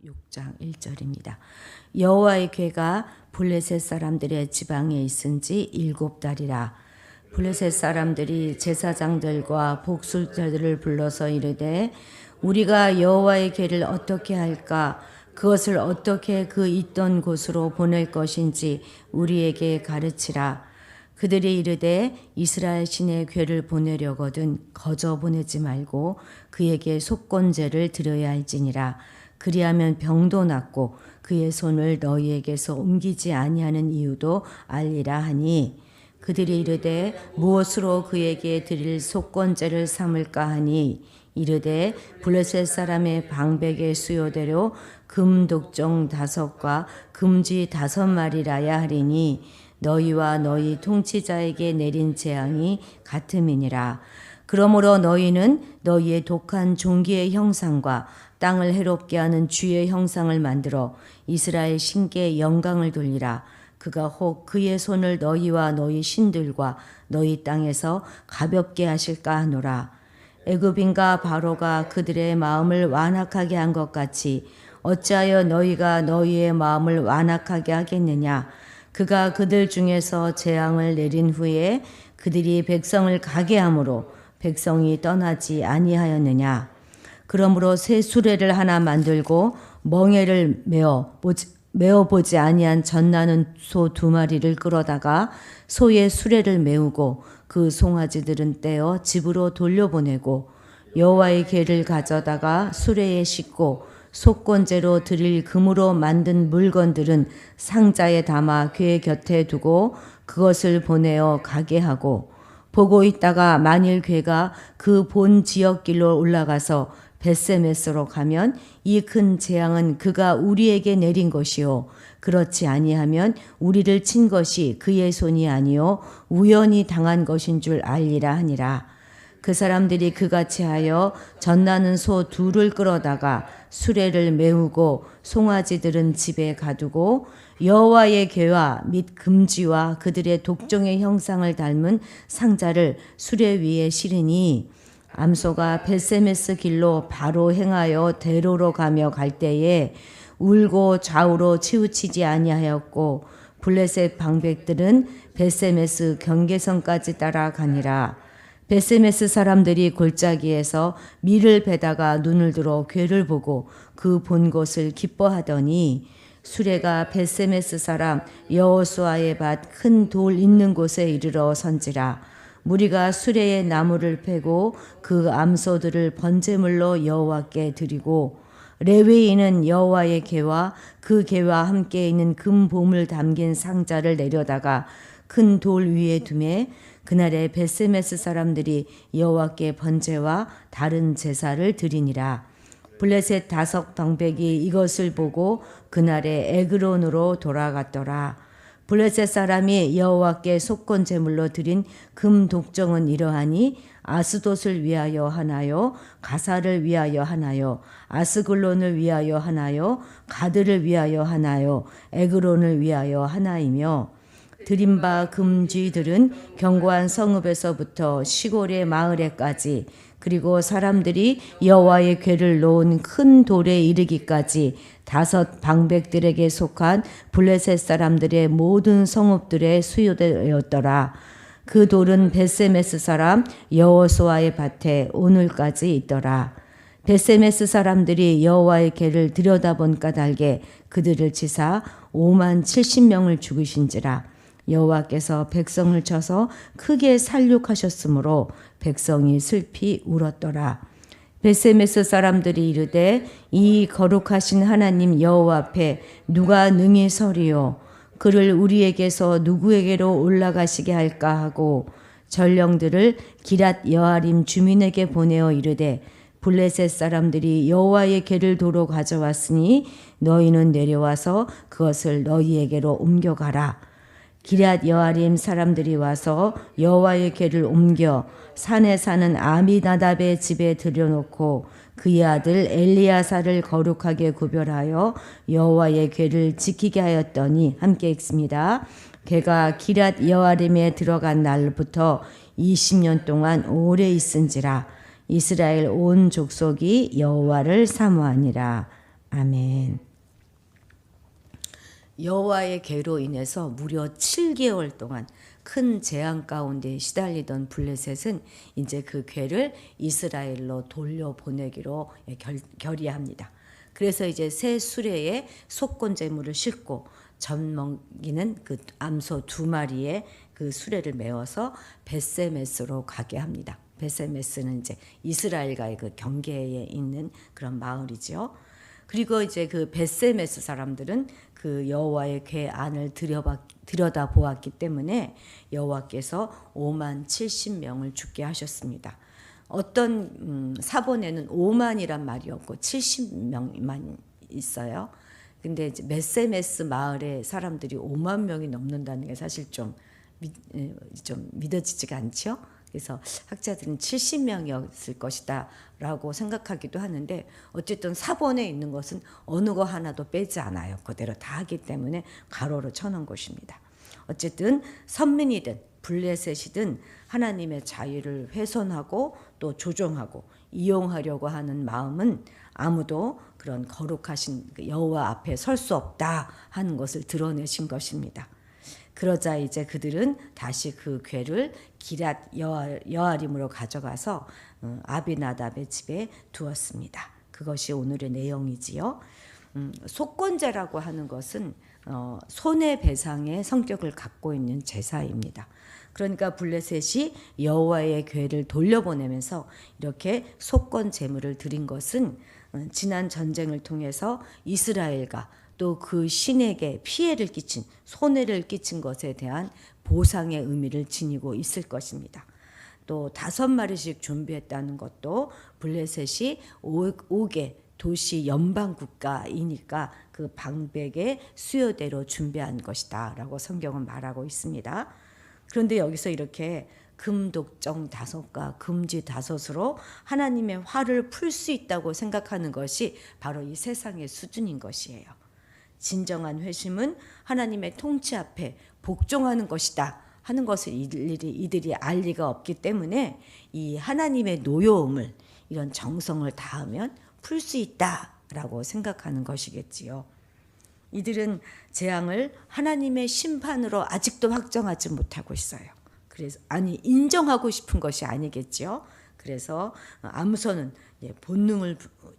6장 1절입니다. 여호와의 궤가 블레셋 사람들의 지방에 있은 지 7달이라. 블레셋 사람들이 제사장들과 복술자들을 불러서 이르되 우리가 여호와의 궤를 어떻게 할까? 그것을 어떻게 그 있던 곳으로 보낼 것인지 우리에게 가르치라. 그들이 이르되 이스라엘 신의 궤를 보내려거든 거저 보내지 말고 그에게 속건제를 드려야 할지니라. 그리하면 병도 낫고 그의 손을 너희에게서 옮기지 아니하는 이유도 알리라 하니, 그들이 이르되 무엇으로 그에게 드릴 속건제를 삼을까 하니, 이르되 블레셋 사람의 방백의 수요대로 금독종 5과 금쥐 5마리라야 하리니 너희와 너희 통치자에게 내린 재앙이 같음이니라. 그러므로 너희는 너희의 독한 종기의 형상과 땅을 해롭게 하는 쥐의 형상을 만들어 이스라엘 신께 영광을 돌리라. 그가 혹 그의 손을 너희와 너희 신들과 너희 땅에서 가볍게 하실까 하노라. 애굽인과 바로가 그들의 마음을 완악하게 한 것 같이 어찌하여 너희가 너희의 마음을 완악하게 하겠느냐. 그가 그들 중에서 재앙을 내린 후에 그들이 백성을 가게 함으로 백성이 떠나지 아니하였느냐. 그러므로 새 수레를 하나 만들고 멍에를 메어보지 아니한 젖나는 소 2마리를 끌어다가 소의 수레를 메우고 그 송아지들은 떼어 집으로 돌려보내고 여호와의 궤를 가져다가 수레에 싣고 속건제로 드릴 금으로 만든 물건들은 상자에 담아 궤 곁에 두고 그것을 보내어 가게 하고, 보고 있다가 만일 궤가 그 본 지역길로 올라가서 벳세메스로 가면 이 큰 재앙은 그가 우리에게 내린 것이요 그렇지 아니하면 우리를 친 것이 그의 손이 아니요 우연히 당한 것인 줄 알리라 하니라. 그 사람들이 그같이 하여 젖나는 소 2를 끌어다가 수레를 메우고 송아지들은 집에 가두고 여호와의 궤와 및 금쥐와 그들의 독종의 형상을 닮은 상자를 수레 위에 실으니, 암소가 벳세메스 길로 바로 행하여 대로로 가며 갈 때에 울고 좌우로 치우치지 아니하였고 블레셋 방백들은 벳세메스 경계선까지 따라가니라. 벳세메스 사람들이 골짜기에서 밀을 베다가 눈을 들어 궤를 보고 그 본 것을 기뻐하더니, 수레가 벳세메스 사람 여호수아의 밭 큰 돌 있는 곳에 이르러 선지라. 무리가 수레에 나무를 패고 그 암소들을 번제물로 여호와께 드리고, 레위인은 여호와의 궤와 그 궤와 함께 있는 금보물 담긴 상자를 내려다가 큰 돌 위에 두매 그날에 벳세메스 사람들이 여호와께 번제와 다른 제사를 드리니라. 블레셋 5 방백이 이것을 보고 그날에 에그론으로 돌아갔더라. 블레셋 사람이 여호와께 속건 제물로 드린 금 독종은 이러하니 아스돗을 위하여 하나요, 가사를 위하여 하나요, 아스글론을 위하여 하나요, 가드를 위하여 하나요, 에그론을 위하여 하나이며, 드린 바 금쥐들은 견고한 성읍에서부터 시골의 마을에까지, 그리고 사람들이 여호와의 궤를 놓은 큰 돌에 이르기까지 5 방백들에게 속한 블레셋 사람들의 모든 성읍들의 수요되었더라. 그 돌은 벳세메스 사람 여호수아의 밭에 오늘까지 있더라. 벳세메스 사람들이 여호와의 궤를 들여다본 까닭에 그들을 치사 570명을 죽이신지라. 여호와께서 백성을 쳐서 크게 살육하셨으므로 백성이 슬피 울었더라. 벳세메스 사람들이 이르되 이 거룩하신 하나님 여호와 앞에 누가 능히 서리요? 그를 우리에게서 누구에게로 올라가시게 할까 하고 전령들을 기랏 여아림 주민에게 보내어 이르되, 블레셋 사람들이 여호와의 궤를 도로 가져왔으니 너희는 내려와서 그것을 너희에게로 옮겨가라. 기랏 여아림 사람들이 와서 여호와의 궤를 옮겨 산에 사는 아미나답의 집에 들여놓고 그의 아들 엘리야사를 거룩하게 구별하여 여호와의 궤를 지키게 하였더니, 함께 읽습니다. 궤가 기랏 여아림에 들어간 날부터 20년 동안 오래 있은지라. 이스라엘 온 족속이 여호와를 사모하니라. 아멘. 여호와의 괴로 인해서 무려 7개월 동안 큰 재앙 가운데 시달리던 블레셋은 이제 그 괴를 이스라엘로 돌려보내기로 결의합니다. 그래서 이제 새 수레에 속건 제물을 싣고 젖먹이는 그 암소 2마리의 그 수레를 메워서 벳세메스로 가게 합니다. 벳세메스는 이제 이스라엘과의 그 경계에 있는 그런 마을이죠. 그리고 이제 그 벳세메스 사람들은 그 여호와의 궤 안을 들여다 보았기 때문에 여호와께서 5만 70명을 죽게 하셨습니다. 어떤 사본에는 5만이란 말이 없고 70명만 있어요. 근데 이제 벳세메스 마을의 사람들이 5만 명이 넘는다는 게 사실 좀 믿어지지가 않죠. 그래서 학자들은 70명이었을 것이다 라고 생각하기도 하는데 어쨌든 사본에 있는 것은 어느 거 하나도 빼지 않아요. 그대로 다 하기 때문에 가로로 쳐놓은 것입니다. 어쨌든 선민이든 블레셋이든 하나님의 자유를 훼손하고 또 조종하고 이용하려고 하는 마음은 아무도 그런 거룩하신 여호와 앞에 설 수 없다 하는 것을 드러내신 것입니다. 그러자 이제 그들은 다시 그 궤를 기랏 여아림으로 가져가서 아비나답의 집에 두었습니다. 그것이 오늘의 내용이지요. 속건제라고 하는 것은 손해배상의 성격을 갖고 있는 제사입니다. 그러니까 블레셋이 여호와의 궤를 돌려보내면서 이렇게 속건 제물을 드린 것은 지난 전쟁을 통해서 이스라엘과 또 그 신에게 피해를 끼친 손해를 끼친 것에 대한 보상의 의미를 지니고 있을 것입니다. 또 5마리씩 준비했다는 것도 블레셋이 5개 도시 연방 국가이니까 그 방백의 수요대로 준비한 것이다 라고 성경은 말하고 있습니다. 그런데 여기서 이렇게 금독정 5과 금지 5으로 하나님의 화를 풀 수 있다고 생각하는 것이 바로 이 세상의 수준인 것이에요. 진정한 회심은 하나님의 통치 앞에 복종하는 것이다 하는 것을 이들이 알 리가 없기 때문에 이 하나님의 노여움을 이런 정성을 다하면 풀 수 있다라고 생각하는 것이겠지요. 이들은 재앙을 하나님의 심판으로 아직도 확정하지 못하고 있어요. 그래서 인정하고 싶은 것이 아니겠지요. 그래서 암손은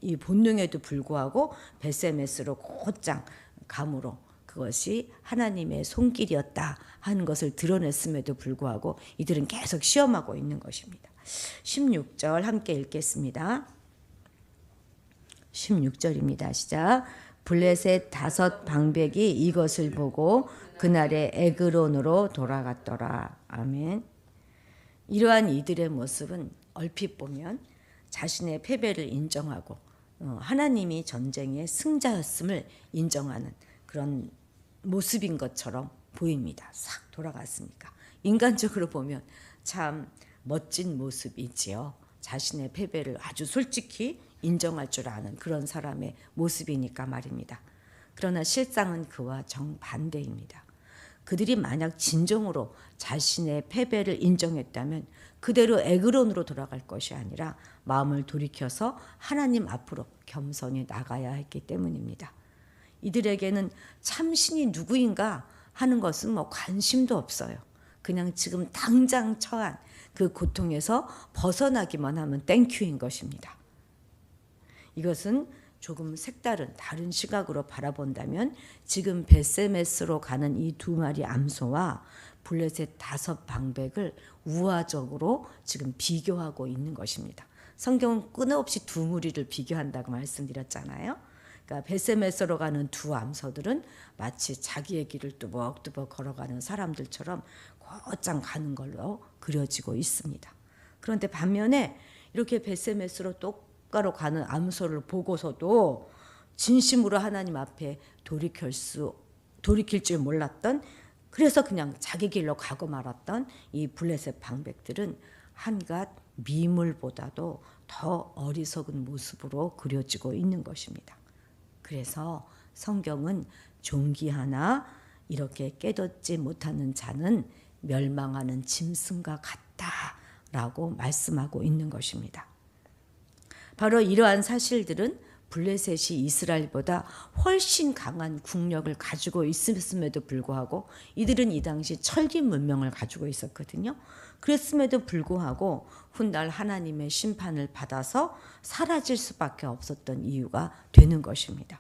이 본능에도 불구하고 벳세메스로 곧장 감으로 그것이 하나님의 손길이었다 하는 것을 드러냈음에도 불구하고 이들은 계속 시험하고 있는 것입니다. 16절 함께 읽겠습니다. 16절입니다. 시작. 블레셋 5 방백이 이것을 보고 그날에 에그론으로 돌아갔더라. 아멘. 이러한 이들의 모습은 얼핏 보면 자신의 패배를 인정하고 하나님이 전쟁의 승자였음을 인정하는 그런 모습인 것처럼 보입니다. 싹 돌아갔으니까. 인간적으로 보면 참 멋진 모습이지요. 자신의 패배를 아주 솔직히 인정할 줄 아는 그런 사람의 모습이니까 말입니다. 그러나 실상은 그와 정반대입니다. 그들이 만약 진정으로 자신의 패배를 인정했다면 그대로 에그론으로 돌아갈 것이 아니라 마음을 돌이켜서 하나님 앞으로 겸손히 나가야 했기 때문입니다. 이들에게는 참신이 누구인가 하는 것은 관심도 없어요. 그냥 지금 당장 처한 그 고통에서 벗어나기만 하면 땡큐인 것입니다. 이것은 조금 색다른 다른 시각으로 바라본다면 지금 벳세메스로 가는 이 2마리 암소와 블레셋 5 방백을 우화적으로 지금 비교하고 있는 것입니다. 성경은 끊임없이 2무리를 비교한다고 말씀드렸잖아요. 그러니까 벳세메스로 가는 2 암소들은 마치 자기의 길을 뚜벅뚜벅 걸어가는 사람들처럼 곧장 가는 걸로 그려지고 있습니다. 그런데 반면에 이렇게 벳세메스로 똑바로 가는 암소를 보고서도 진심으로 하나님 앞에 돌이킬 줄 몰랐던, 그래서 그냥 자기 길로 가고 말았던 이 블레셋 방백들은 한갓 미물보다도 더 어리석은 모습으로 그려지고 있는 것입니다. 그래서 성경은 존귀하나 이렇게 깨닫지 못하는 자는 멸망하는 짐승과 같다라고 말씀하고 있는 것입니다. 바로 이러한 사실들은 블레셋이 이스라엘보다 훨씬 강한 국력을 가지고 있음에도 불구하고 이들은 이 당시 철기 문명을 가지고 있었거든요. 그랬음에도 불구하고 훗날 하나님의 심판을 받아서 사라질 수밖에 없었던 이유가 되는 것입니다.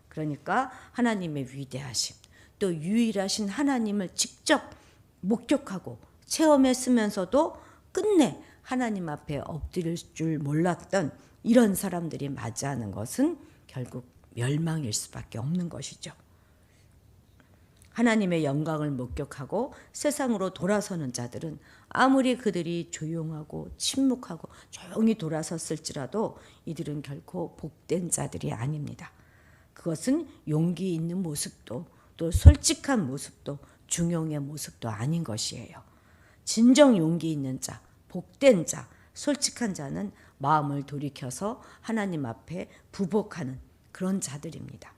그러니까 하나님의 위대하심, 또 유일하신 하나님을 직접 목격하고 체험했으면서도 끝내 하나님 앞에 엎드릴 줄 몰랐던 이런 사람들이 맞이하는 것은 결국 멸망일 수밖에 없는 것이죠. 하나님의 영광을 목격하고 세상으로 돌아서는 자들은 아무리 그들이 조용하고 침묵하고 조용히 돌아섰을지라도 이들은 결코 복된 자들이 아닙니다. 그것은 용기 있는 모습도 또 솔직한 모습도 중용의 모습도 아닌 것이에요. 진정 용기 있는 자, 복된 자, 솔직한 자는 마음을 돌이켜서 하나님 앞에 부복하는 그런 자들입니다.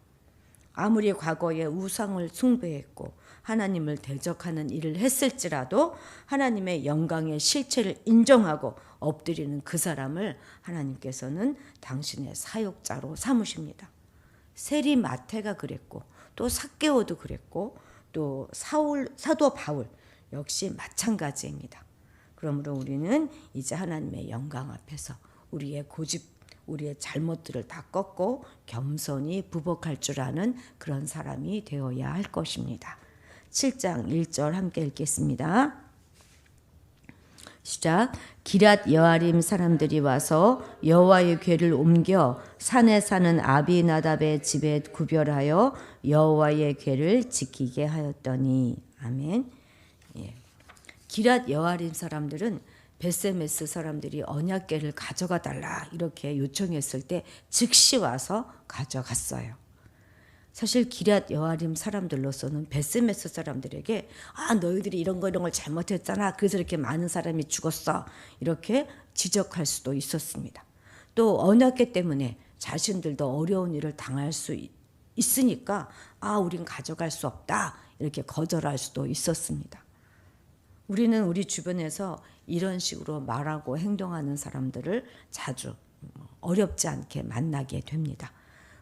아무리 과거에 우상을 숭배했고 하나님을 대적하는 일을 했을지라도 하나님의 영광의 실체를 인정하고 엎드리는 그 사람을 하나님께서는 당신의 사역자로 삼으십니다. 세리 마태가 그랬고 또 삭개오도 그랬고 또 사도 바울 역시 마찬가지입니다. 그러므로 우리는 이제 하나님의 영광 앞에서 우리의 고집, 우리의 잘못들을 다 꺾고 겸손히 부복할 줄 아는 그런 사람이 되어야 할 것입니다. 7장 1절 함께 읽겠습니다. 시작. 기랏 여아림 사람들이 와서 여호와의 궤를 옮겨 산에 사는 아비나답의 집에 구별하여 여호와의 궤를 지키게 하였더니. 아멘. 예. 기랏 여아림 사람들은 벳세메스 사람들이 언약궤를 가져가 달라 이렇게 요청했을 때 즉시 와서 가져갔어요. 사실 기랏 여아림 사람들로서는 벳세메스 사람들에게 너희들이 이런 걸 잘못했잖아. 그래서 이렇게 많은 사람이 죽었어. 이렇게 지적할 수도 있었습니다. 또 언약궤 때문에 자신들도 어려운 일을 당할 수 있으니까 우린 가져갈 수 없다. 이렇게 거절할 수도 있었습니다. 우리는 우리 주변에서 이런 식으로 말하고 행동하는 사람들을 자주 어렵지 않게 만나게 됩니다.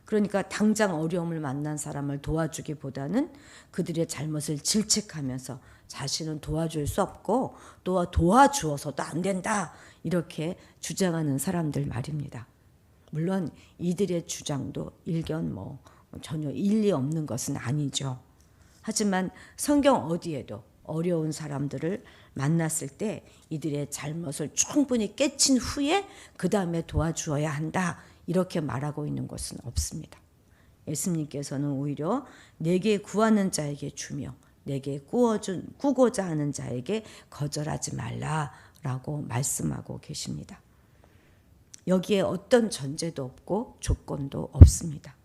그러니까 당장 어려움을 만난 사람을 도와주기보다는 그들의 잘못을 질책하면서 자신은 도와줄 수 없고 또 도와주어서도 안 된다 이렇게 주장하는 사람들 말입니다. 물론 이들의 주장도 일견 전혀 일리 없는 것은 아니죠. 하지만 성경 어디에도 어려운 사람들을 만났을 때 이들의 잘못을 충분히 깨친 후에 그 다음에 도와주어야 한다 이렇게 말하고 있는 것은 없습니다. 예수님께서는 오히려 내게 구하는 자에게 주며 내게 꾸고자 하는 자에게 거절하지 말라라고 말씀하고 계십니다. 여기에 어떤 전제도 없고 조건도 없습니다.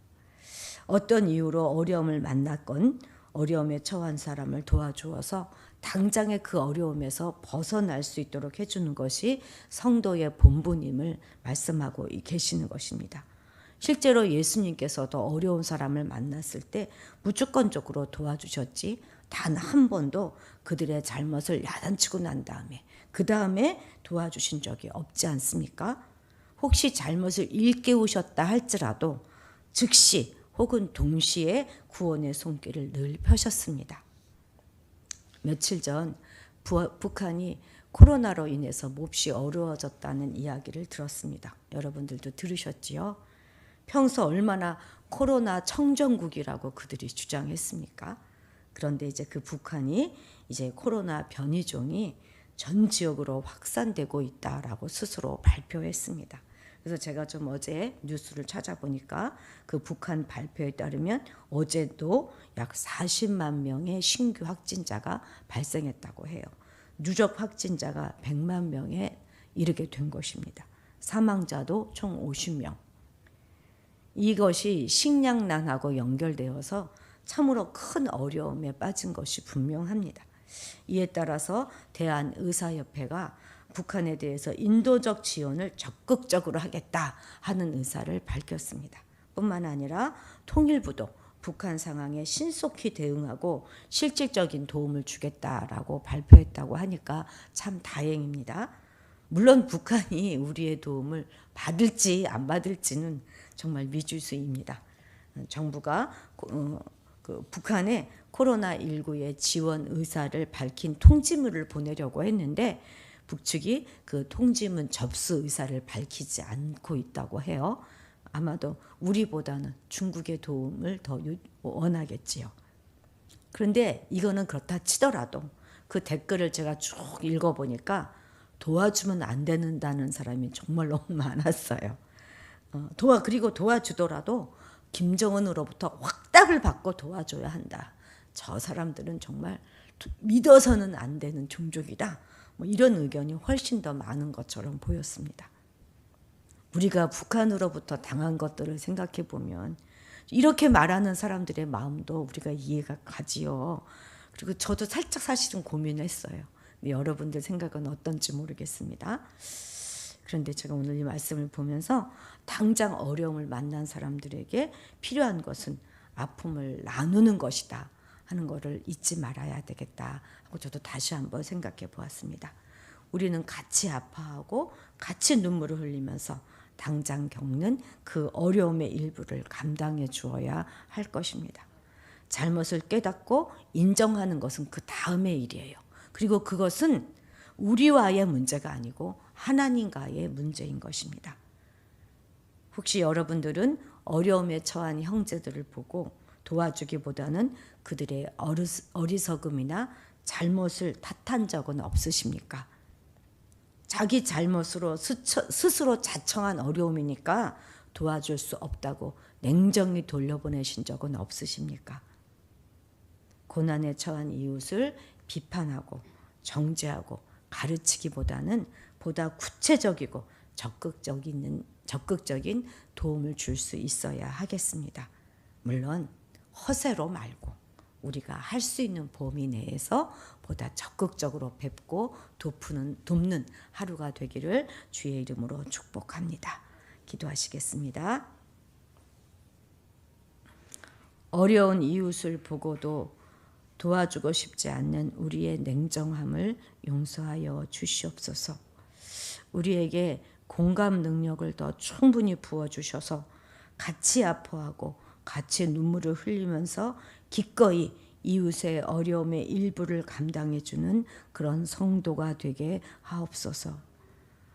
어떤 이유로 어려움을 만났건 어려움에 처한 사람을 도와주어서 당장의 그 어려움에서 벗어날 수 있도록 해주는 것이 성도의 본분임을 말씀하고 계시는 것입니다. 실제로 예수님께서도 어려운 사람을 만났을 때 무조건적으로 도와주셨지 단 한 번도 그들의 잘못을 야단치고 난 다음에 그 다음에 도와주신 적이 없지 않습니까? 혹시 잘못을 일깨우셨다 할지라도 즉시 혹은 동시에 구원의 손길을 늘 펴셨습니다. 며칠 전 북한이 코로나로 인해서 몹시 어려워졌다는 이야기를 들었습니다. 여러분들도 들으셨지요? 평소 얼마나 코로나 청정국이라고 그들이 주장했습니까? 그런데 이제 그 북한이 이제 코로나 변이종이 전 지역으로 확산되고 있다라고 스스로 발표했습니다. 그래서 제가 좀 어제 뉴스를 찾아보니까 그 북한 발표에 따르면 어제도 약 40만 명의 신규 확진자가 발생했다고 해요. 누적 확진자가 100만 명에 이르게 된 것입니다. 사망자도 총 50명. 이것이 식량난하고 연결되어서 참으로 큰 어려움에 빠진 것이 분명합니다. 이에 따라서 대한의사협회가 북한에 대해서 인도적 지원을 적극적으로 하겠다 하는 의사를 밝혔습니다. 뿐만 아니라 통일부도 북한 상황에 신속히 대응하고 실질적인 도움을 주겠다라고 발표했다고 하니까 참 다행입니다. 물론 북한이 우리의 도움을 받을지 안 받을지는 정말 미주수입니다. 정부가 북한에 코로나19의 지원 의사를 밝힌 통지문을 보내려고 했는데 북측이 그 통지문 접수 의사를 밝히지 않고 있다고 해요. 아마도 우리보다는 중국의 도움을 더 원하겠지요. 그런데 이거는 그렇다 치더라도 그 댓글을 제가 쭉 읽어보니까 도와주면 안 된다는 사람이 정말 너무 많았어요. 그리고 도와주더라도 김정은으로부터 확답을 받고 도와줘야 한다. 저 사람들은 정말 믿어서는 안 되는 종족이다. 뭐 이런 의견이 훨씬 더 많은 것처럼 보였습니다. 우리가 북한으로부터 당한 것들을 생각해 보면 이렇게 말하는 사람들의 마음도 우리가 이해가 가지요. 그리고 저도 살짝 사실은 고민했어요. 여러분들 생각은 어떤지 모르겠습니다. 그런데 제가 오늘 이 말씀을 보면서 당장 어려움을 만난 사람들에게 필요한 것은 아픔을 나누는 것이다 하는 것을 잊지 말아야 되겠다 하고 저도 다시 한번 생각해 보았습니다. 우리는 같이 아파하고 같이 눈물을 흘리면서 당장 겪는 그 어려움의 일부를 감당해 주어야 할 것입니다. 잘못을 깨닫고 인정하는 것은 그 다음의 일이에요. 그리고 그것은 우리와의 문제가 아니고 하나님과의 문제인 것입니다. 혹시 여러분들은 어려움에 처한 형제들을 보고 도와주기보다는 그들의 어리석음이나 잘못을 탓한 적은 없으십니까? 자기 잘못으로 스스로 자청한 어려움이니까 도와줄 수 없다고 냉정히 돌려보내신 적은 없으십니까? 고난에 처한 이웃을 비판하고 정죄하고 가르치기보다는 보다 구체적이고 적극적인 도움을 줄 수 있어야 하겠습니다. 물론 허세로 말고 우리가 할 수 있는 범위 내에서 보다 적극적으로 뵙고 돕는 하루가 되기를 주의 이름으로 축복합니다. 기도하시겠습니다. 어려운 이웃을 보고도 도와주고 싶지 않는 우리의 냉정함을 용서하여 주시옵소서. 우리에게 공감 능력을 더 충분히 부어주셔서 같이 아파하고 같이 눈물을 흘리면서 기꺼이 이웃의 어려움의 일부를 감당해주는 그런 성도가 되게 하옵소서.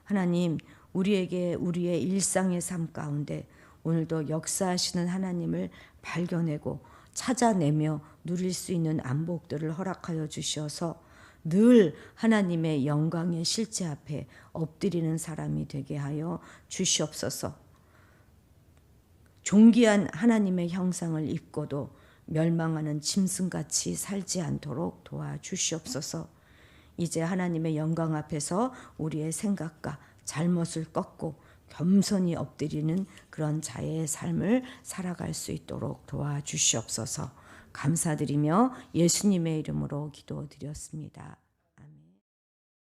하나님, 우리에게 우리의 일상의 삶 가운데 오늘도 역사하시는 하나님을 발견하고 찾아내며 누릴 수 있는 안복들을 허락하여 주셔서 늘 하나님의 영광의 실제 앞에 엎드리는 사람이 되게 하여 주시옵소서. 존귀한 하나님의 형상을 입고도 멸망하는 짐승같이 살지 않도록 도와주시옵소서. 이제 하나님의 영광 앞에서 우리의 생각과 잘못을 꺾고 겸손히 엎드리는 그런 자의 삶을 살아갈 수 있도록 도와주시옵소서. 감사드리며 예수님의 이름으로 기도드렸습니다.